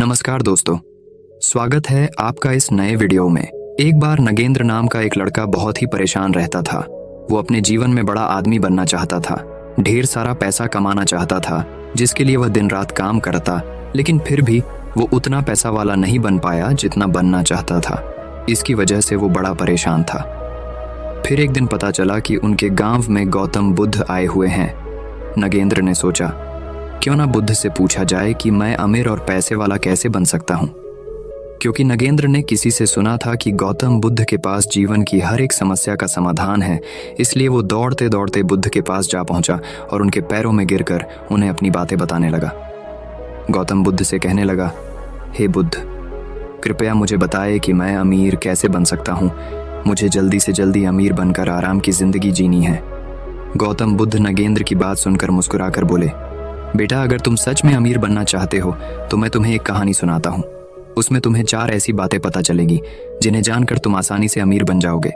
नमस्कार दोस्तों, स्वागत है आपका इस नए वीडियो में। एक बार नगेंद्र नाम का एक लड़का बहुत ही परेशान रहता था। वो अपने जीवन में बड़ा आदमी बनना चाहता था, ढेर सारा पैसा कमाना चाहता था, जिसके लिए वह दिन रात काम करता, लेकिन फिर भी वो उतना पैसा वाला नहीं बन पाया जितना बनना चाहता था। इसकी वजह से वो बड़ा परेशान था। फिर एक दिन पता चला कि उनके गांव में गौतम बुद्ध आए हुए हैं। नगेंद्र ने सोचा, क्यों ना बुद्ध से पूछा जाए कि मैं अमीर और पैसे वाला कैसे बन सकता हूँ। क्योंकि नगेंद्र ने किसी से सुना था कि गौतम बुद्ध के पास जीवन की हर एक समस्या का समाधान है, इसलिए वो दौड़ते दौड़ते बुद्ध के पास जा पहुंचा और उनके पैरों में गिरकर उन्हें अपनी बातें बताने लगा। गौतम बुद्ध से कहने लगा, हे बुद्ध, कृपया मुझे बताए कि मैं अमीर कैसे बन सकता हूँ। मुझे जल्दी से जल्दी अमीर बनकर आराम की जिंदगी जीनी है। गौतम बुद्ध नगेंद्र की बात सुनकर मुस्कुराकर बोले, बेटा, अगर तुम सच में अमीर बनना चाहते हो तो मैं तुम्हें एक कहानी सुनाता हूँ। उसमें तुम्हें 4 ऐसी बातें पता चलेगी जिन्हें जानकर तुम आसानी से अमीर बन जाओगे।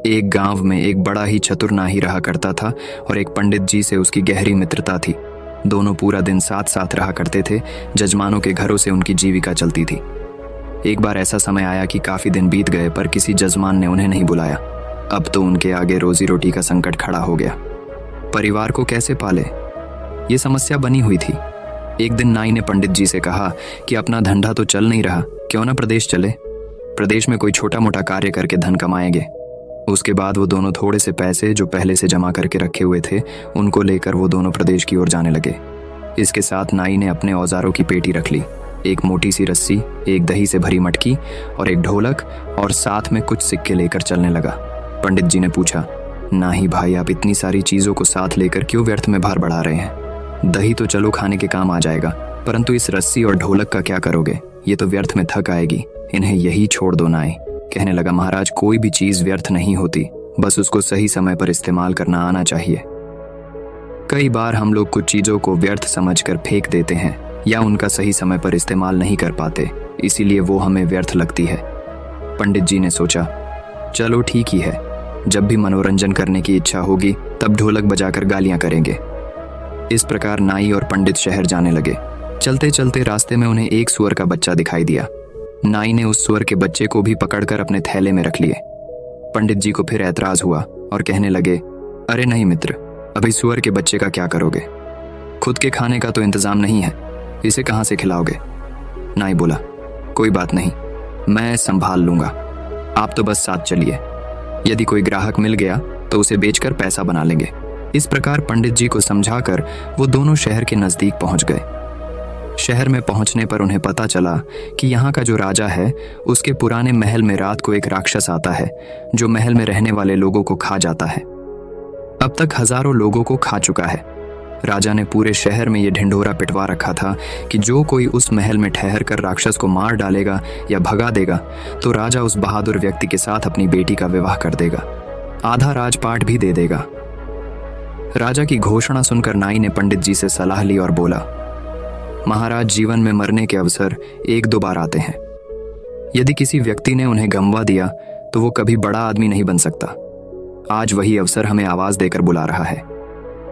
एक गांव में एक बड़ा ही चतुर नाही रहा करता था और एक पंडित जी से उसकी गहरी मित्रता थी। दोनों पूरा दिन साथ साथ रहा करते थे। जजमानों के घरों से उनकी जीविका चलती थी। एक बार ऐसा समय आया कि काफी दिन बीत गए पर किसी जजमान ने उन्हें नहीं बुलाया। अब तो उनके आगे रोजी रोटी का संकट खड़ा हो गया। परिवार को कैसे पाले, ये समस्या बनी हुई थी। एक दिन नाई ने पंडित जी से कहा कि अपना धंधा तो चल नहीं रहा, क्यों ना प्रदेश चले। प्रदेश में कोई छोटा मोटा कार्य करके धन कमाएंगे। उसके बाद वो दोनों थोड़े से पैसे जो पहले से जमा करके रखे हुए थे उनको लेकर वो दोनों प्रदेश की ओर जाने लगे। इसके साथ नाई ने अपने औजारों की पेटी रख ली, एक मोटी सी रस्सी, एक दही से भरी मटकी और एक ढोलक, और साथ में कुछ सिक्के लेकर चलने लगा। पंडित जी ने पूछा, नाही भाई, आप इतनी सारी चीजों को साथ लेकर क्यों व्यर्थ में भार बढ़ा रहे हैं? दही तो चलो खाने के काम आ जाएगा, परंतु इस रस्सी और ढोलक का क्या करोगे? ये तो व्यर्थ में थक आएगी, इन्हें यही छोड़ दो। नाई कहने लगा, महाराज, कोई भी चीज व्यर्थ नहीं होती, बस उसको सही समय पर इस्तेमाल करना आना चाहिए। कई बार हम लोग कुछ चीजों को व्यर्थ समझकर फेंक देते हैं या उनका सही समय पर इस्तेमाल नहीं कर पाते, इसीलिए वो हमें व्यर्थ लगती है। पंडित जी ने सोचा, चलो ठीक ही है, जब भी मनोरंजन करने की इच्छा होगी तब ढोलक बजाकर गालियां करेंगे। इस प्रकार नाई और पंडित शहर जाने लगे। चलते चलते रास्ते में उन्हें एक सूअर का बच्चा दिखाई दिया। नाई ने उस सूअर के बच्चे को भी पकड़कर अपने थैले में रख लिए। पंडित जी को फिर ऐतराज हुआ और कहने लगे, अरे नहीं मित्र, अभी सूअर के बच्चे का क्या करोगे? खुद के खाने का तो इंतजाम नहीं है, इसे कहाँ से खिलाओगे? नाई बोला, कोई बात नहीं, मैं संभाल लूंगा, आप तो बस साथ चलिए। यदि कोई ग्राहक मिल गया तो उसे बेचकर पैसा बना लेंगे। इस प्रकार पंडित जी को समझाकर वो दोनों शहर के नजदीक पहुंच गए। शहर में पहुंचने पर उन्हें पता चला कि यहाँ का जो राजा है उसके पुराने महल में रात को एक राक्षस आता है जो महल में रहने वाले लोगों को खा जाता है। अब तक हजारों लोगों को खा चुका है। राजा ने पूरे शहर में ये ढिंढोरा पिटवा रखा था कि जो कोई उस महल में ठहर कर राक्षस को मार डालेगा या भगा देगा तो राजा उस बहादुर व्यक्ति के साथ अपनी बेटी का विवाह कर देगा, आधा राजपाट भी दे देगा। राजा की घोषणा सुनकर नाई ने पंडित जी से सलाह ली और बोला, महाराज, जीवन में मरने के अवसर 1-2 बार आते हैं। यदि किसी व्यक्ति ने उन्हें गंवा दिया तो वो कभी बड़ा आदमी नहीं बन सकता। आज वही अवसर हमें आवाज देकर बुला रहा है।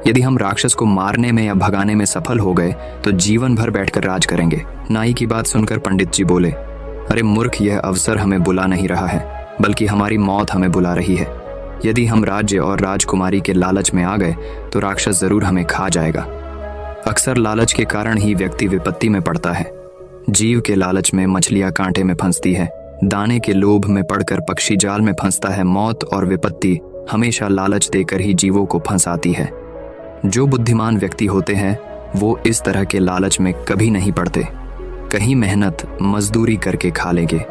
यदि हम राक्षस को मारने में या भगाने में सफल हो गए तो जीवन भर बैठकर राज करेंगे। नाई की बात सुनकर पंडित जी बोले, अरे मूर्ख, यह अवसर हमें बुला नहीं रहा है, बल्कि हमारी मौत हमें बुला रही है। यदि हम राज्य और राजकुमारी के लालच में आ गए तो राक्षस जरूर हमें खा जाएगा। अक्सर लालच के कारण ही व्यक्ति विपत्ति में पड़ता है। जीव के लालच में मछलियां कांटे में फंसती है, दाने के लोभ में पड़कर पक्षी जाल में फंसता है। मौत और विपत्ति हमेशा लालच देकर ही जीवों को फंसाती है। जो बुद्धिमान व्यक्ति होते हैं वो इस तरह के लालच में कभी नहीं पड़ते। कहीं मेहनत मजदूरी करके खा लेंगे,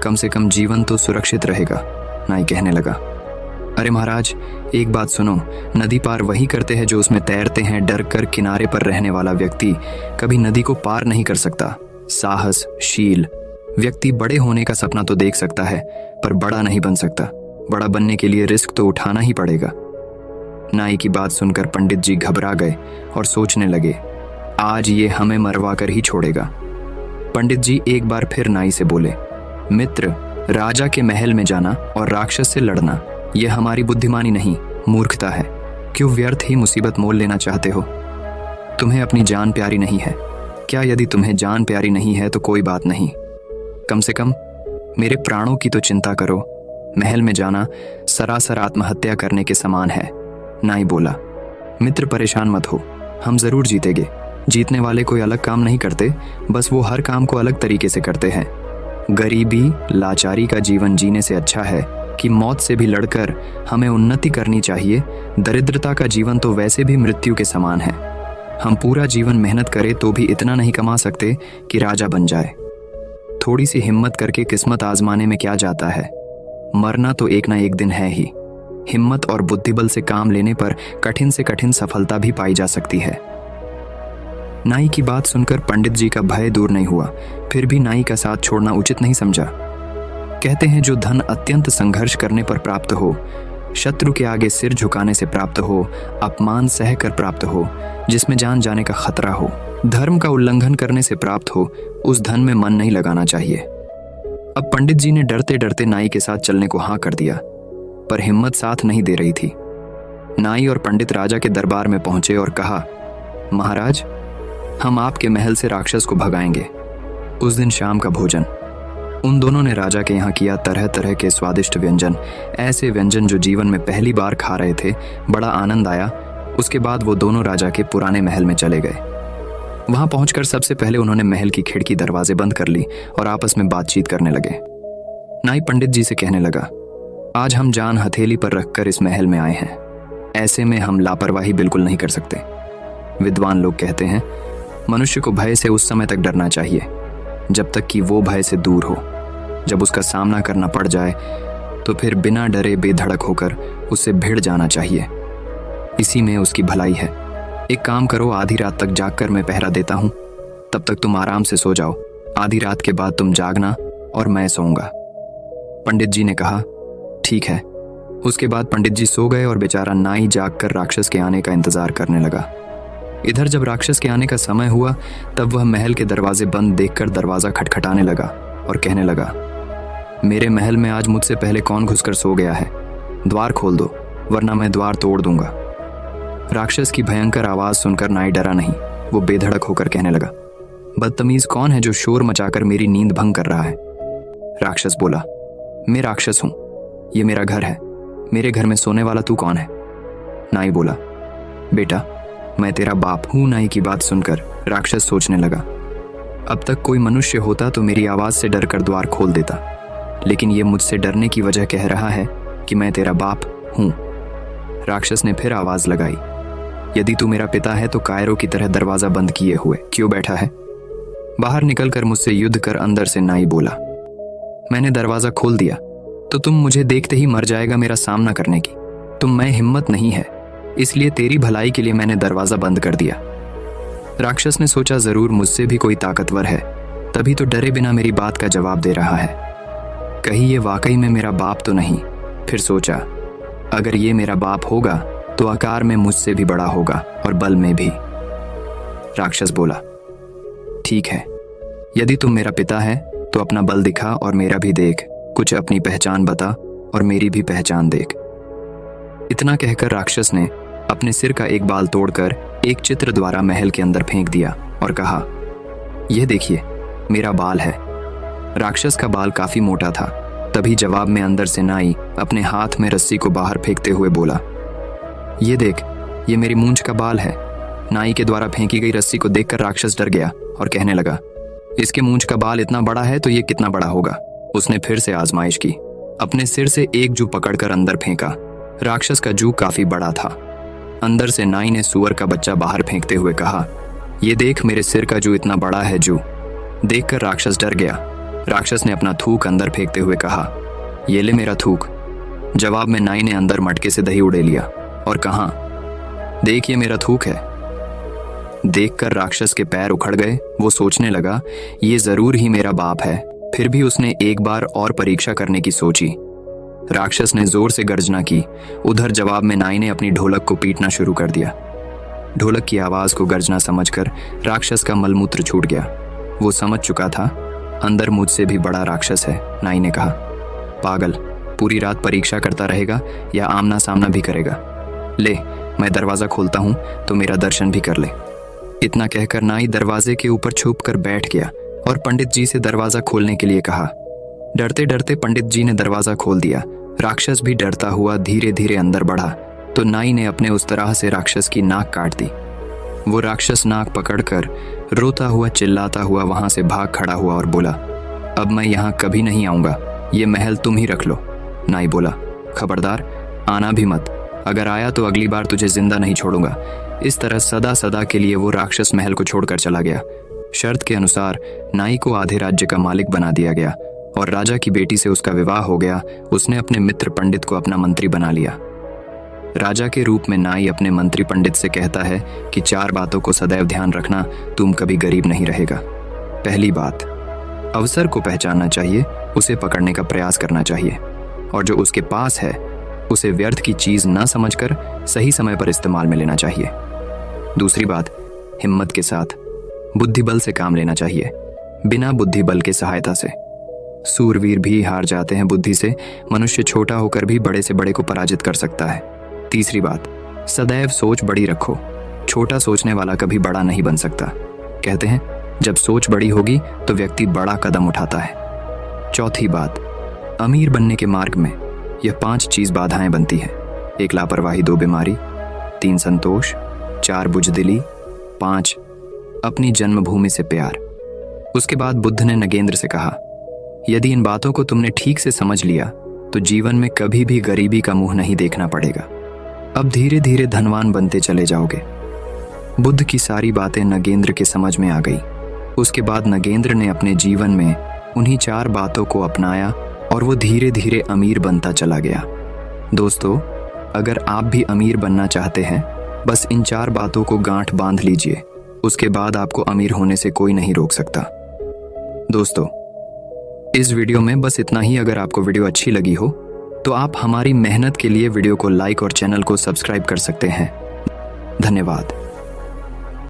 कम से कम जीवन तो सुरक्षित रहेगा। नाई कहने लगा, अरे महाराज, एक बात सुनो, नदी पार वही करते हैं जो उसमें तैरते हैं। डर कर किनारे पर रहने वाला व्यक्ति कभी नदी को पार नहीं कर सकता। साहसशील व्यक्ति बड़े होने का सपना तो देख सकता है पर बड़ा नहीं बन सकता। बड़ा बनने के लिए रिस्क तो उठाना ही पड़ेगा। नाई की बात सुनकर पंडित जी घबरा गए और सोचने लगे, आज ये हमें मरवा कर ही छोड़ेगा। पंडित जी एक बार फिर नाई से बोले, मित्र, राजा के महल में जाना और राक्षस से लड़ना यह हमारी बुद्धिमानी नहीं, मूर्खता है। क्यों व्यर्थ ही मुसीबत मोल लेना चाहते हो? तुम्हें अपनी जान प्यारी नहीं है? क्या यदि तुम्हें जान प्यारी नहीं है तो कोई बात नहीं, कम से कम मेरे प्राणों की तो चिंता करो। महल में जाना सरासर आत्महत्या करने के समान है। नाई बोला, मित्र परेशान मत हो, हम जरूर जीतेंगे। जीतने वाले कोई अलग काम नहीं करते, बस वो हर काम को अलग तरीके से करते हैं। गरीबी लाचारी का जीवन जीने से अच्छा है कि मौत से भी लड़कर हमें उन्नति करनी चाहिए। दरिद्रता का जीवन तो वैसे भी मृत्यु के समान है। हम पूरा जीवन मेहनत करें तो भी इतना नहीं कमा सकते कि राजा बन जाए। थोड़ी सी हिम्मत करके किस्मत आजमाने में क्या जाता है। मरना तो एक ना एक दिन है ही। हिम्मत और बुद्धिबल से काम लेने पर कठिन से कठिन सफलता भी पाई जा सकती है। नाई की बात सुनकर पंडित जी का भय दूर नहीं हुआ, फिर भी नाई का साथ छोड़ना उचित नहीं समझा। कहते हैं जो धन अत्यंत संघर्ष करने पर प्राप्त हो, शत्रु के आगे सिर झुकाने से प्राप्त हो, अपमान सह कर प्राप्त हो, जिसमें जान जाने का खतरा हो, धर्म का उल्लंघन करने से प्राप्त हो, उस धन में मन नहीं लगाना चाहिए। अब पंडित जी ने डरते डरते नाई के साथ चलने को हाँ कर दिया, पर हिम्मत साथ नहीं दे रही थी। नाई और पंडित राजा के दरबार में पहुंचे और कहा, महाराज, हम आपके महल से राक्षस को भगाएंगे। उस दिन शाम का भोजन उन दोनों ने राजा के यहाँ किया। तरह तरह के स्वादिष्ट व्यंजन, ऐसे व्यंजन जो जीवन में पहली बार खा रहे थे। बड़ा आनंद आया। उसके बाद वो दोनों राजा के पुराने महल में चले गए। वहां पहुंचकर सबसे पहले उन्होंने महल की खिड़की दरवाजे बंद कर ली और आपस में बातचीत करने लगे। नाई पंडित जी से कहने लगा, आज हम जान हथेली पर रखकर इस महल में आए हैं। ऐसे में हम लापरवाही बिल्कुल नहीं कर सकते। विद्वान लोग कहते हैं, मनुष्य को भय से उस समय तक डरना चाहिए जब तक कि वो भय से दूर हो। जब उसका सामना करना पड़ जाए तो फिर बिना डरे बेधड़क होकर उससे भिड़ जाना चाहिए। इसी में उसकी भलाई है। एक काम करो, आधी रात तक जागकर मैं पहरा देता हूँ, तब तक तुम आराम से सो जाओ। आधी रात के बाद तुम जागना और मैं सोऊंगा। पंडित जी ने कहा, ठीक है। उसके बाद पंडित जी सो गए और बेचारा नाई जागकर राक्षस के आने का इंतजार करने लगा। इधर जब राक्षस के आने का समय हुआ तब वह महल के दरवाजे बंद देखकर दरवाजा खटखटाने लगा और कहने लगा, मेरे महल में आज मुझसे पहले कौन घुसकर सो गया है? द्वार खोल दो, वरना मैं द्वार तोड़ दूंगा। राक्षस की भयंकर आवाज सुनकर नाई डरा नहीं। वो बेधड़क होकर कहने लगा, बदतमीज कौन है जो शोर मचाकर मेरी नींद भंग कर रहा है? राक्षस बोला, मैं राक्षस हूं, ये मेरा घर है। मेरे घर में सोने वाला तू कौन है? नाई बोला, बेटा, मैं तेरा बाप हूं। नाई की बात सुनकर राक्षस सोचने लगा, अब तक कोई मनुष्य होता तो मेरी आवाज से डरकर द्वार खोल देता, लेकिन ये मुझसे डरने की वजह कह रहा है कि मैं तेरा बाप हूं। राक्षस ने फिर आवाज लगाई, यदि तू मेरा पिता है तो कायरों की तरह दरवाजा बंद किए हुए क्यों बैठा है? बाहर निकलकर मुझसे युद्ध कर। अंदर से नाई बोला, मैंने दरवाजा खोल दिया तो तुम मुझे देखते ही मर जाएगा मेरा सामना करने की। तुम में हिम्मत नहीं है, इसलिए तेरी भलाई के लिए मैंने दरवाजा बंद कर दिया। राक्षस ने सोचा, जरूर मुझसे भी कोई ताकतवर है, तभी तो डरे बिना मेरी बात का जवाब दे रहा है। कहीं ये वाकई में मेरा बाप तो नहीं? फिर सोचा, अगर ये मेरा बाप होगा तो आकार में मुझसे भी बड़ा होगा और बल में भी। राक्षस बोला, ठीक है, यदि तुम मेरा पिता है तो अपना बल दिखा और मेरा भी देख। कुछ अपनी पहचान बता और मेरी भी पहचान देख। इतना कहकर राक्षस ने अपने सिर का एक बाल तोड़कर एक चित्र द्वारा महल के अंदर फेंक दिया और कहा, यह देखिए, मेरा बाल है। राक्षस का बाल काफी मोटा था। तभी जवाब में अंदर से नाई अपने हाथ में रस्सी को बाहर फेंकते हुए बोला, ये देख, ये मेरी मूंछ का बाल है। नाई के द्वारा फेंकी गई रस्सी को देखकर राक्षस डर गया और कहने लगा, इसके मूंछ का बाल इतना बड़ा है तो ये कितना बड़ा होगा? उसने फिर से आजमाइश की। अपने सिर से एक जू पकड़कर अंदर फेंका। राक्षस का जू काफी बड़ा था। अंदर से नाई ने सुअर का बच्चा बाहर फेंकते हुए कहा, ये देख, मेरे सिर का जू इतना बड़ा है। जू देखकर राक्षस डर गया। राक्षस ने अपना थूक अंदर फेंकते हुए कहा, ये ले मेरा थूक। जवाब में नाई ने अंदर मटके से दही उड़े लिया और कहा, देख, ये मेरा थूक है। देखकर राक्षस के पैर उखड़ गए। वो सोचने लगा, ये जरूर ही मेरा बाप है। फिर भी उसने एक बार और परीक्षा करने की सोची। राक्षस ने जोर से गर्जना की। उधर जवाब में नाई ने अपनी ढोलक को पीटना शुरू कर दिया। ढोलक की आवाज को गर्जना समझकर राक्षस का मलमूत्र छूट गया। वो समझ चुका था, अंदर मुझसे भी बड़ा राक्षस है। नाई ने कहा, पागल, पूरी रात परीक्षा करता रहेगा या आमना सामना भी करेगा? ले, मैं दरवाजा खोलता हूं तो मेरा दर्शन भी कर ले। इतना कहकर नाई दरवाजे के ऊपर छुप कर बैठ गया और पंडित जी से दरवाजा खोलने के लिए कहा। डरते डरते पंडित जी ने दरवाजा खोल दिया। राक्षस भी डरता हुआ धीरे धीरे अंदर बढ़ा तो नाई ने अपने उस तरह से राक्षस की नाक काट दी। वो राक्षस नाक पकड़कर रोता हुआ चिल्लाता हुआ वहां से भाग खड़ा हुआ और बोला, अब मैं यहाँ कभी नहीं आऊंगा, ये महल तुम ही रख लो। नाई बोला, खबरदार आना भी मत, अगर आया तो अगली बार तुझे जिंदा नहीं छोड़ूंगा। इस तरह सदा सदा के लिए वो राक्षस महल को छोड़कर चला गया। शर्त के अनुसार नाई को आधे राज्य का मालिक बना दिया गया और राजा की बेटी से उसका विवाह हो गया। उसने अपने मित्र पंडित को अपना मंत्री बना लिया। राजा के रूप में नाई अपने मंत्री पंडित से कहता है कि 4 बातों को सदैव ध्यान रखना, तुम कभी गरीब नहीं रहेगा। पहली बात, अवसर को पहचानना चाहिए, उसे पकड़ने का प्रयास करना चाहिए और जो उसके पास है उसे व्यर्थ की चीज न समझकर सही समय पर इस्तेमाल में लेना चाहिए। दूसरी बात, हिम्मत के साथ बुद्धि बल से काम लेना चाहिए, बिना बुद्धि बल के सहायता से। सूरवीर भी हार जाते हैं बुद्धि से, मनुष्य छोटा होकर भी बड़े से बड़े को पराजित कर सकता है। तीसरी बात, सदैव सोच बड़ी रखो, छोटा सोचने वाला कभी बड़ा नहीं बन सकता। कहते हैं जब सोच बड़ी होगी तो व्यक्ति बड़ा कदम उठाता है। चौथी बात, अमीर बनने के मार्ग में यह 5 चीज बाधाएं बनती है। 1 लापरवाही, 2 बीमारी, 3 संतोष, 4 बुजदिली, 5 अपनी जन्मभूमि से प्यार। उसके बाद बुद्ध ने नगेंद्र से कहा, यदि इन बातों को तुमने ठीक से समझ लिया तो जीवन में कभी भी गरीबी का मुंह नहीं देखना पड़ेगा। अब धीरे धीरे धनवान बनते चले जाओगे। बुद्ध की सारी बातें नगेंद्र के समझ में आ गई। उसके बाद नगेंद्र ने अपने जीवन में उन्हीं 4 बातों को अपनाया और वो धीरे धीरे अमीर बनता चला गया। दोस्तों, अगर आप भी अमीर बनना चाहते हैं, बस इन 4 बातों को गांठ बांध लीजिए, उसके बाद आपको अमीर होने से कोई नहीं रोक सकता। दोस्तों, इस वीडियो में बस इतना ही। अगर आपको वीडियो अच्छी लगी हो तो आप हमारी मेहनत के लिए वीडियो को लाइक और चैनल को सब्सक्राइब कर सकते हैं। धन्यवाद।